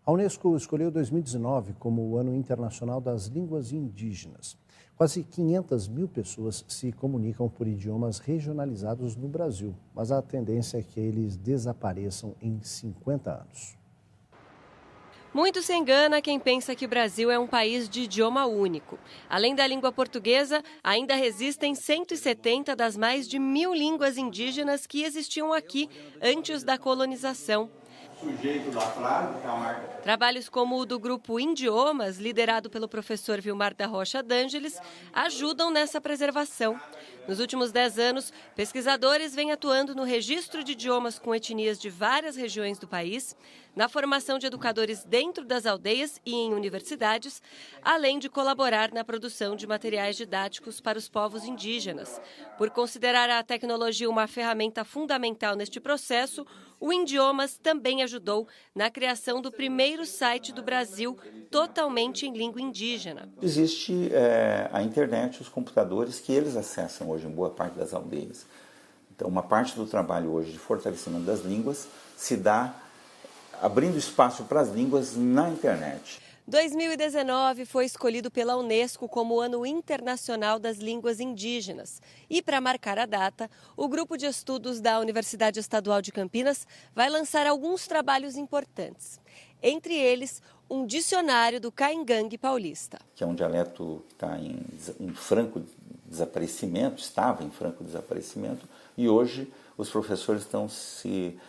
A Unesco escolheu 2019 como o Ano Internacional das Línguas Indígenas. Quase 500 mil pessoas se comunicam por idiomas regionalizados no Brasil, mas a tendência é que eles desapareçam em 50 anos. Muito se engana quem pensa que o Brasil é um país de idioma único. Além da língua portuguesa, ainda resistem 170 das mais de 1.000 línguas indígenas que existiam aqui antes da colonização. Trabalhos como o do grupo Indiomas, liderado pelo professor Vilmar da Rocha D'Angeles, ajudam nessa preservação. Nos últimos 10 anos, pesquisadores vêm atuando no registro de idiomas com etnias de várias regiões do país, na formação de educadores dentro das aldeias e em universidades, além de colaborar na produção de materiais didáticos para os povos indígenas. Por considerar a tecnologia uma ferramenta fundamental neste processo, o Indiomas também ajudou na criação do primeiro site do Brasil totalmente em língua indígena. Existe a internet, os computadores que eles acessam hoje em boa parte das aldeias. Então, uma parte do trabalho hoje de fortalecimento das línguas se dá abrindo espaço para as línguas na internet. 2019 foi escolhido pela Unesco como o Ano Internacional das Línguas Indígenas. E, para marcar a data, o Grupo de Estudos da Universidade Estadual de Campinas vai lançar alguns trabalhos importantes. Entre eles, um dicionário do Caingangue paulista. Que é um dialeto que está em franco desaparecimento, estava em franco desaparecimento, e hoje os professores estão se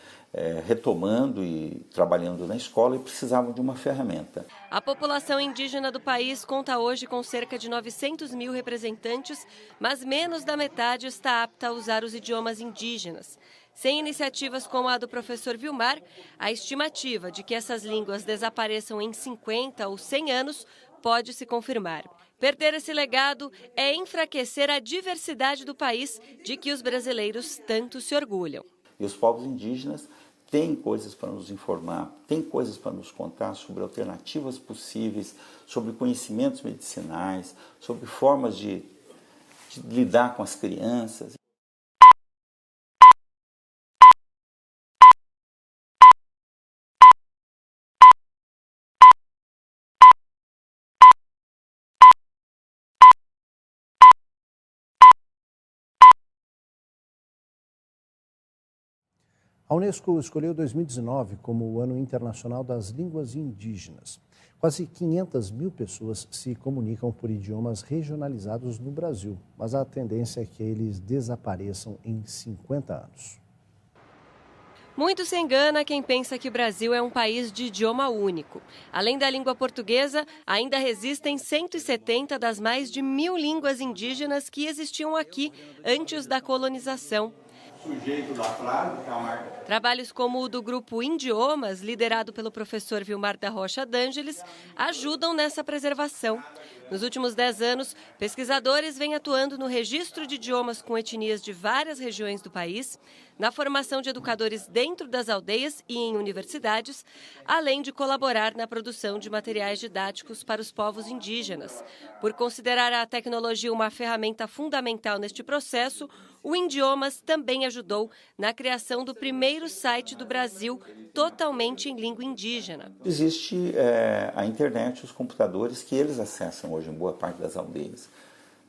retomando e trabalhando na escola e precisavam de uma ferramenta. A população indígena do país conta hoje com cerca de 900 mil representantes, mas menos da metade está apta a usar os idiomas indígenas. Sem iniciativas como a do professor Vilmar, a estimativa de que essas línguas desapareçam em 50 ou 100 anos pode se confirmar. Perder esse legado é enfraquecer a diversidade do país de que os brasileiros tanto se orgulham. E os povos indígenas têm coisas para nos informar, têm coisas para nos contar sobre alternativas possíveis, sobre conhecimentos medicinais, sobre formas de lidar com as crianças. A Unesco escolheu 2019 como o Ano Internacional das Línguas Indígenas. Quase 500 mil pessoas se comunicam por idiomas regionalizados no Brasil, mas a tendência é que eles desapareçam em 50 anos. Muito se engana quem pensa que o Brasil é um país de idioma único. Além da língua portuguesa, ainda resistem 170 das mais de 1.000 línguas indígenas que existiam aqui antes da colonização. Trabalhos como o do grupo Indiomas, liderado pelo professor Vilmar da Rocha D'Angeles, ajudam nessa preservação. Nos últimos 10 anos, pesquisadores vêm atuando no registro de idiomas com etnias de várias regiões do país, na formação de educadores dentro das aldeias e em universidades, além de colaborar na produção de materiais didáticos para os povos indígenas. Por considerar a tecnologia uma ferramenta fundamental neste processo, o Indiomas também ajudou na criação do primeiro site do Brasil totalmente em língua indígena. Existe a internet, os computadores que eles acessam hoje em boa parte das aldeias.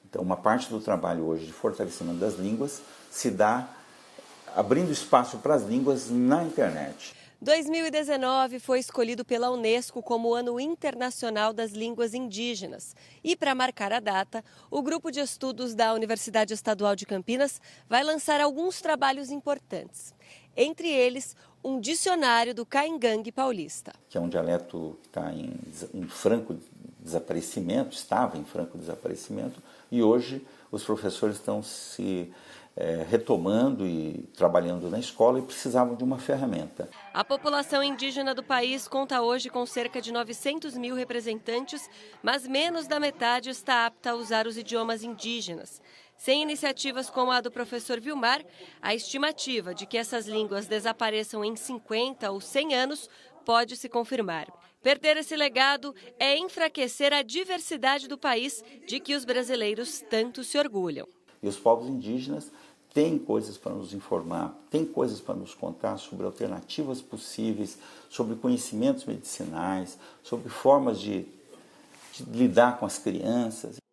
Então, uma parte do trabalho hoje de fortalecimento das línguas se dá abrindo espaço para as línguas na internet. 2019 foi escolhido pela Unesco como o Ano Internacional das Línguas Indígenas. E, para marcar a data, o Grupo de Estudos da Universidade Estadual de Campinas vai lançar alguns trabalhos importantes. Entre eles, um dicionário do Caingangue paulista. Que é um dialeto que está em franco desaparecimento, estava em franco desaparecimento, e hoje os professores estão se retomando e trabalhando na escola e precisavam de uma ferramenta. A população indígena do país conta hoje com cerca de 900 mil representantes, mas menos da metade está apta a usar os idiomas indígenas. Sem iniciativas como a do professor Vilmar, a estimativa de que essas línguas desapareçam em 50 ou 100 anos pode se confirmar. Perder esse legado é enfraquecer a diversidade do país de que os brasileiros tanto se orgulham. E os povos indígenas tem coisas para nos informar, tem coisas para nos contar sobre alternativas possíveis, sobre conhecimentos medicinais, sobre formas de lidar com as crianças.